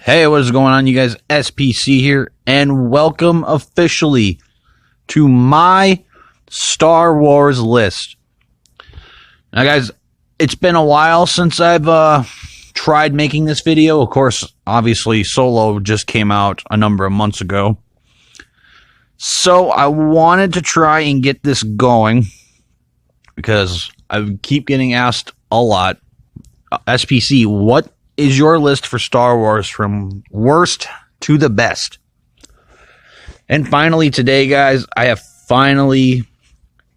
Hey, what is going on, you guys? SPC here, and welcome officially to my Star Wars list. Now, guys, it's been a while since I've tried making this video. Of course, obviously, Solo just came out a number of months ago. So I wanted to try and get this going because I keep getting asked a lot, SPC, what is your list for Star Wars from worst to the best? And finally today, guys, I have finally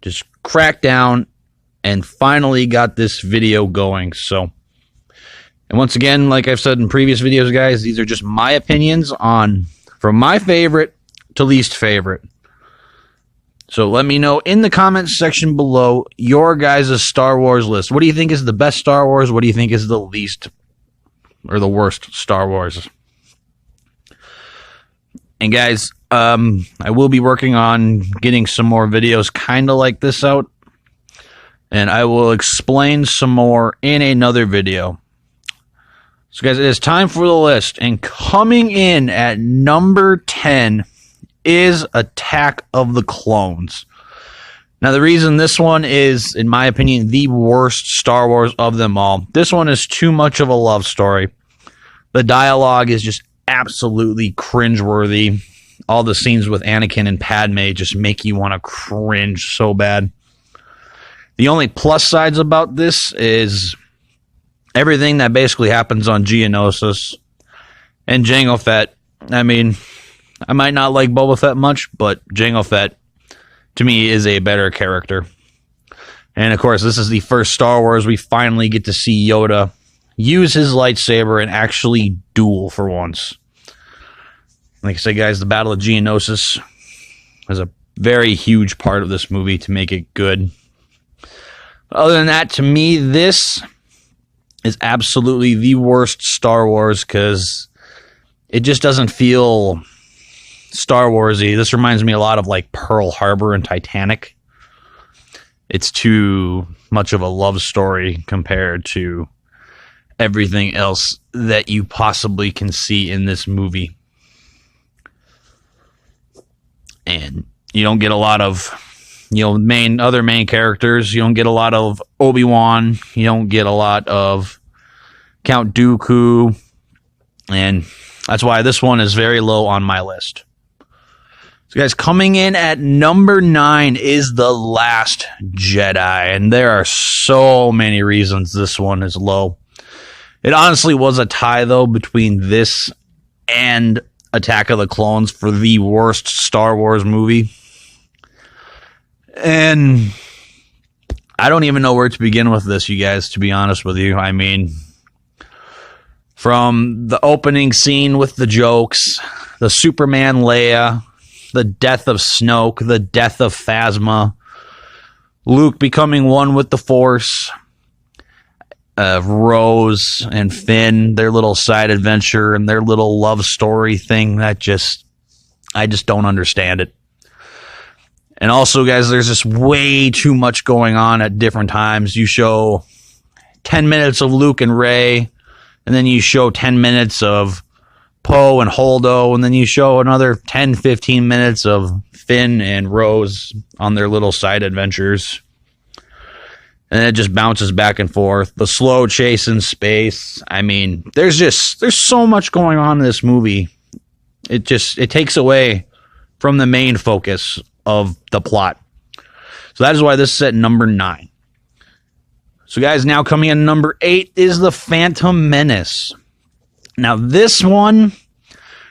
just cracked down and finally got this video going. So, and once again, like I've said in previous videos, guys, these are just my opinions on from my favorite to least favorite. So let me know in the comments section below your guys' Star Wars list. What do you think is the best Star Wars? What do you think is the least or the worst Star Wars? And guys, I will be working on getting some more videos kind of like this out, and I will explain some more in another video. So guys, it is time for the list, and coming in at number 10 is Attack of the Clones. Now, the reason this one is, in my opinion, the worst Star Wars of them all, this one is too much of a love story. The dialogue is just absolutely cringeworthy. All the scenes with Anakin and Padme just make you want to cringe so bad. The only plus sides about this is everything that basically happens on Geonosis and Jango Fett. I mean, I might not like Boba Fett much, but Jango Fett, to me, is a better character. And, of course, this is the first Star Wars we finally get to see Yoda use his lightsaber and actually duel for once. Like I said, guys, the Battle of Geonosis is a very huge part of this movie to make it good. Other than that, to me, this is absolutely the worst Star Wars because it just doesn't feel Star Wars-y. This reminds me a lot of like Pearl Harbor and Titanic. It's too much of a love story compared to everything else that you possibly can see in this movie. And you don't get a lot of, other main characters. You don't get a lot of Obi-Wan. You don't get a lot of Count Dooku. And that's why this one is very low on my list. So, guys, coming in at number 9 is The Last Jedi. And there are so many reasons this one is low. It honestly was a tie, though, between this and Attack of the Clones for the worst Star Wars movie. And I don't even know where to begin with this, you guys, to be honest with you. I mean, from the opening scene with the jokes, the Superman Leia, the death of Snoke, the death of Phasma, Luke becoming one with the Force, Rose and Finn, their little side adventure and their little love story thing, I just don't understand it. And also, guys, there's just way too much going on at different times. You show 10 minutes of Luke and Rey, and then you show 10 minutes of Poe and Holdo, and then you show another 10, 15 minutes of Finn and Rose on their little side adventures. And it just bounces back and forth. The slow chase in space. I mean, there's so much going on in this movie. It takes away from the main focus of the plot. So that is why this is at number 9. So, guys, now coming in number 8 is The Phantom Menace. Now, this one,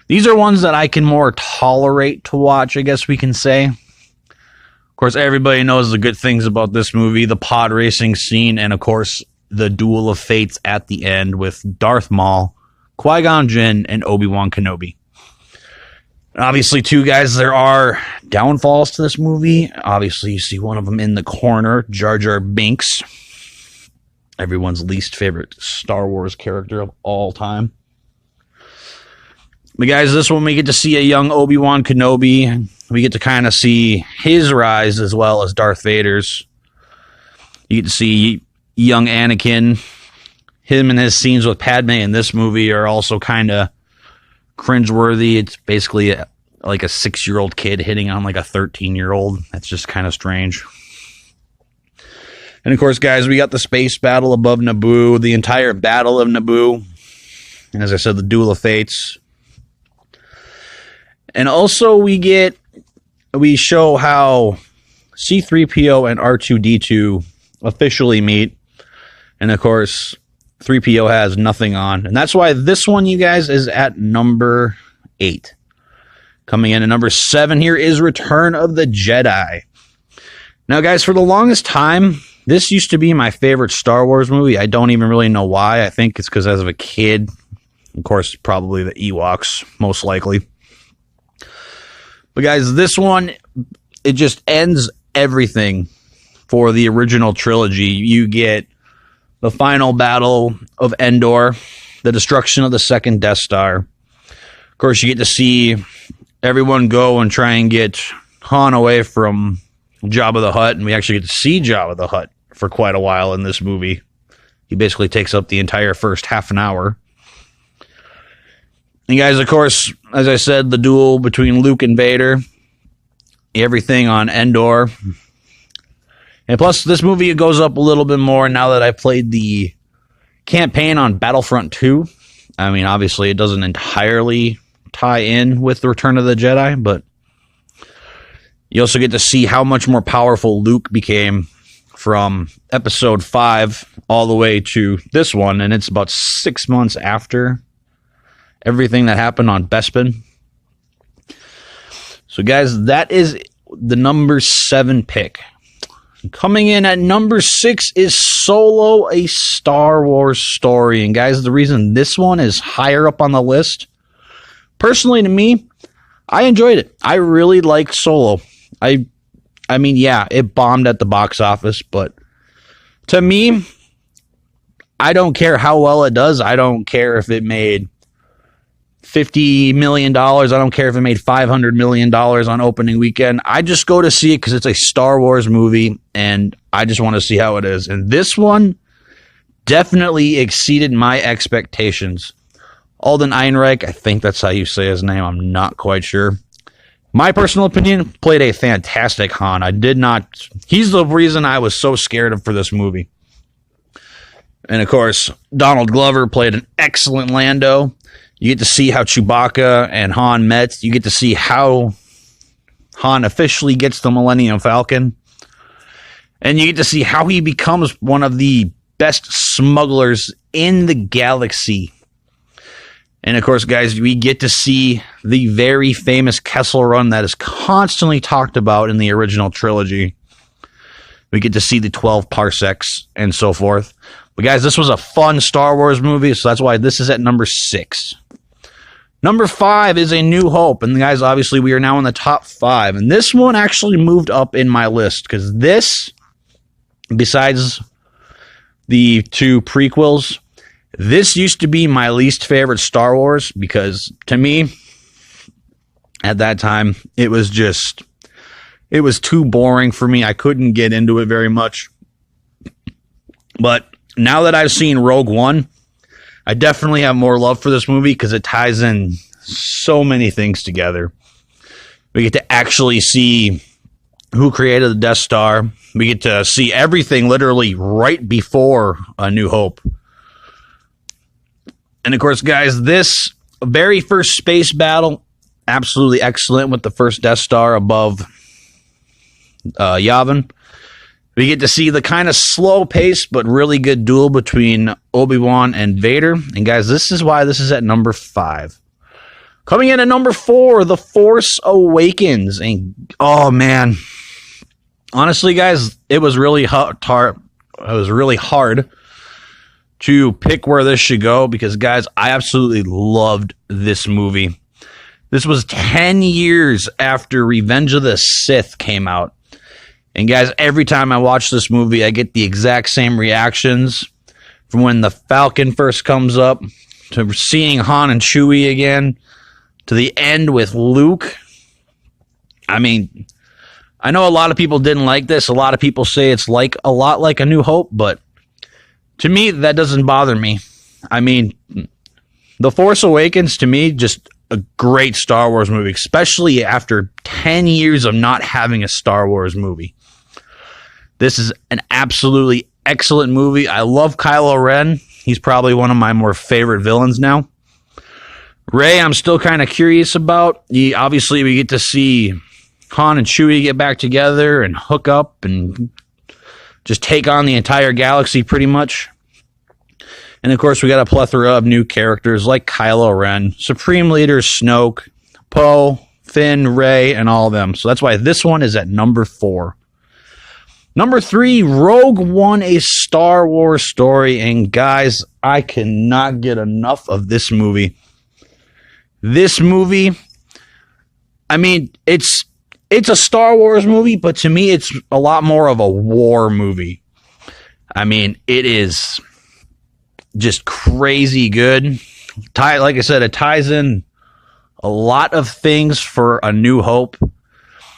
these are ones that I can more tolerate to watch, I guess we can say. Of course, everybody knows the good things about this movie, the pod racing scene, and, of course, the Duel of Fates at the end with Darth Maul, Qui-Gon Jinn, and Obi-Wan Kenobi. Obviously, too, guys, there are downfalls to this movie. Obviously, you see one of them in the corner, Jar Jar Binks, everyone's least favorite Star Wars character of all time. But guys, this one we get to see a young Obi-Wan Kenobi. We get to kind of see his rise as well as Darth Vader's. You get to see young Anakin. Him and his scenes with Padme in this movie are also kind of cringeworthy. It's basically like a 6-year-old kid hitting on like a 13-year-old. That's just kind of strange. And of course, guys, we got the space battle above Naboo, the entire battle of Naboo, and as I said, the Duel of Fates. And also we show how C-3PO and R2-D2 officially meet. And of course, 3PO has nothing on. And that's why this one, you guys, is at number 8. Coming in at number 7 here is Return of the Jedi. Now, guys, for the longest time, this used to be my favorite Star Wars movie. I don't even really know why. I think it's because as a kid, of course, probably the Ewoks, most likely. But guys, this one, it just ends everything for the original trilogy. You get the final battle of Endor, the destruction of the second Death Star. Of course, you get to see everyone go and try and get Han away from Jabba the Hutt, and we actually get to see Jabba the Hutt for quite a while in this movie. He basically takes up the entire first half an hour. And guys, of course, as I said, the duel between Luke and Vader, everything on Endor. And plus, this movie goes up a little bit more now that I played the campaign on Battlefront 2. I mean, obviously, it doesn't entirely tie in with the Return of the Jedi, but you also get to see how much more powerful Luke became from Episode 5 all the way to this one, and it's about 6 months after everything that happened on Bespin. So, guys, that is the number 7 pick. Coming in at number 6 is Solo, a Star Wars story. And guys, the reason this one is higher up on the list, personally to me, I enjoyed it. I really liked Solo. I mean, yeah, it bombed at the box office, but to me, I don't care how well it does. I don't care if it made $50 million. I don't care if it made $500 million on opening weekend. I just go to see it because it's a Star Wars movie, and I just want to see how it is. And this one definitely exceeded my expectations. Alden Ehrenreich, I think that's how you say his name. I'm not quite sure. My personal opinion, played a fantastic Han. He's the reason I was so scared for this movie. And of course, Donald Glover played an excellent Lando. You get to see how Chewbacca and Han met. You get to see how Han officially gets the Millennium Falcon. And you get to see how he becomes one of the best smugglers in the galaxy. And of course, guys, we get to see the very famous Kessel Run that is constantly talked about in the original trilogy. We get to see the 12 parsecs and so forth. But guys, this was a fun Star Wars movie, so that's why this is at number 6. Number 5 is A New Hope. And guys, obviously, we are now in the top 5. And this one actually moved up in my list because this, besides the 2 prequels, this used to be my least favorite Star Wars because, to me, at that time, it was too boring for me. I couldn't get into it very much. But now that I've seen Rogue One, I definitely have more love for this movie because it ties in so many things together. We get to actually see who created the Death Star. We get to see everything literally right before A New Hope. And of course, guys, this very first space battle, absolutely excellent with the first Death Star above Yavin. We get to see the kind of slow pace but really good duel between Obi-Wan and Vader. And guys, this is why this is at number 5. Coming in at number 4, The Force Awakens. And oh man, honestly, guys, it was really hard to pick where this should go because, guys, I absolutely loved this movie. This was 10 years after Revenge of the Sith came out. And, guys, every time I watch this movie, I get the exact same reactions from when the Falcon first comes up to seeing Han and Chewie again to the end with Luke. I mean, I know a lot of people didn't like this. A lot of people say it's like a lot like A New Hope, but to me, that doesn't bother me. I mean, The Force Awakens, to me, just a great Star Wars movie, especially after 10 years of not having a Star Wars movie. This is an absolutely excellent movie. I love Kylo Ren. He's probably one of my more favorite villains now. Rey, I'm still kind of curious about. Obviously, we get to see Han and Chewie get back together and hook up and just take on the entire galaxy pretty much. And of course, we got a plethora of new characters like Kylo Ren, Supreme Leader Snoke, Poe, Finn, Rey, and all of them. So that's why this one is at number 4. Number 3, Rogue One, a Star Wars story. And guys, I cannot get enough of this movie. This movie, I mean, it's a Star Wars movie, but to me, it's a lot more of a war movie. I mean, it is just crazy good. Like I said, it ties in a lot of things for A New Hope.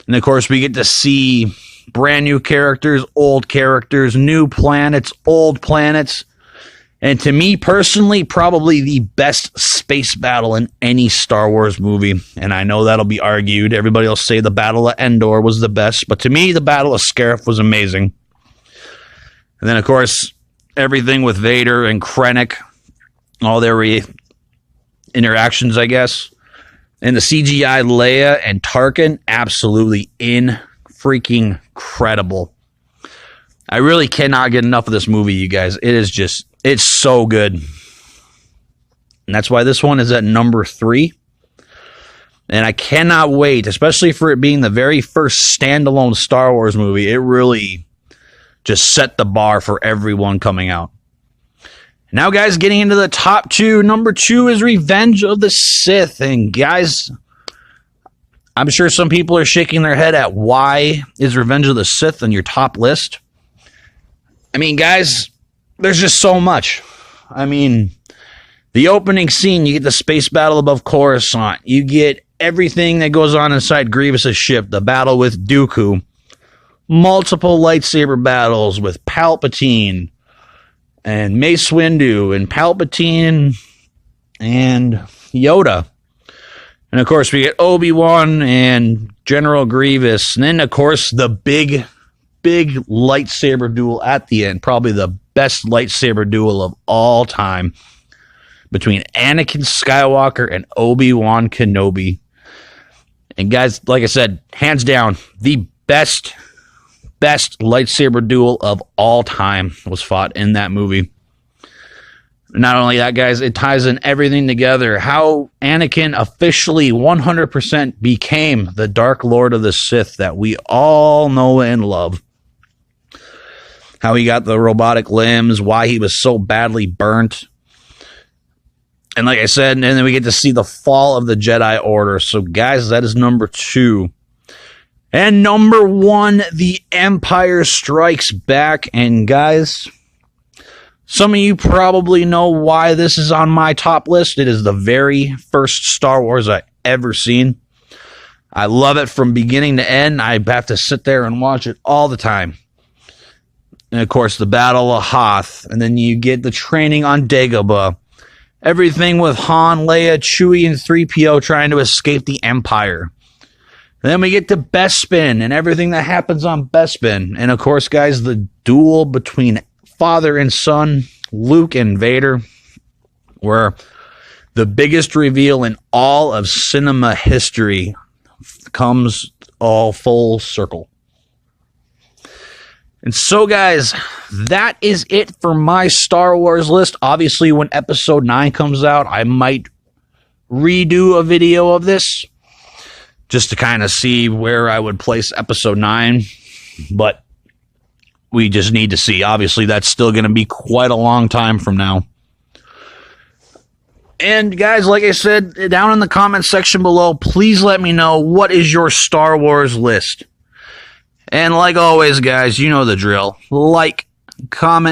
And of course, we get to see brand new characters, old characters, new planets, old planets. And to me personally, probably the best space battle in any Star Wars movie. And I know that'll be argued. Everybody will say the Battle of Endor was the best. But to me, the Battle of Scarif was amazing. And then, of course, everything with Vader and Krennic, all their interactions, I guess. And the CGI Leia and Tarkin, absolutely freaking incredible. I really cannot get enough of this movie, you guys. It's so good. And that's why this one is at number 3. And I cannot wait, especially for it being the very first standalone Star Wars movie. It really just set the bar for everyone coming out. Now, guys, getting into the top 2. Number 2 is Revenge of the Sith. And, guys, I'm sure some people are shaking their head at why is Revenge of the Sith on your top list. I mean, guys, there's just so much. I mean, the opening scene, you get the space battle above Coruscant. You get everything that goes on inside Grievous's ship, the battle with Dooku. Multiple lightsaber battles with Palpatine and Mace Windu and Palpatine and Yoda. And, of course, we get Obi-Wan and General Grievous. And then, of course, the big lightsaber duel at the end. Probably the best lightsaber duel of all time between Anakin Skywalker and Obi-Wan Kenobi. And, guys, like I said, hands down, the best lightsaber duel of all time was fought in that movie. Not only that, guys, it ties in everything together. How Anakin officially 100% became the Dark Lord of the Sith that we all know and love. How he got the robotic limbs, why he was so badly burnt. And like I said, and then we get to see the fall of the Jedi Order. So, guys, that is number 2. And number 1, The Empire Strikes Back. And, guys, some of you probably know why this is on my top list. It is the very first Star Wars I ever seen. I love it from beginning to end. I have to sit there and watch it all the time. And, of course, the Battle of Hoth. And then you get the training on Dagobah. Everything with Han, Leia, Chewie, and 3PO trying to escape the Empire. And then we get to Bespin and everything that happens on Bespin. And, of course, guys, the duel between father and son, Luke and Vader, where the biggest reveal in all of cinema history comes all full circle. And so, guys, that is it for my Star Wars list. Obviously, when Episode 9 comes out, I might redo a video of this just to kind of see where I would place Episode 9. But we just need to see. Obviously, that's still going to be quite a long time from now. And, guys, like I said, down in the comment section below, please let me know what is your Star Wars list. And like always, guys, you know the drill. Like, comment,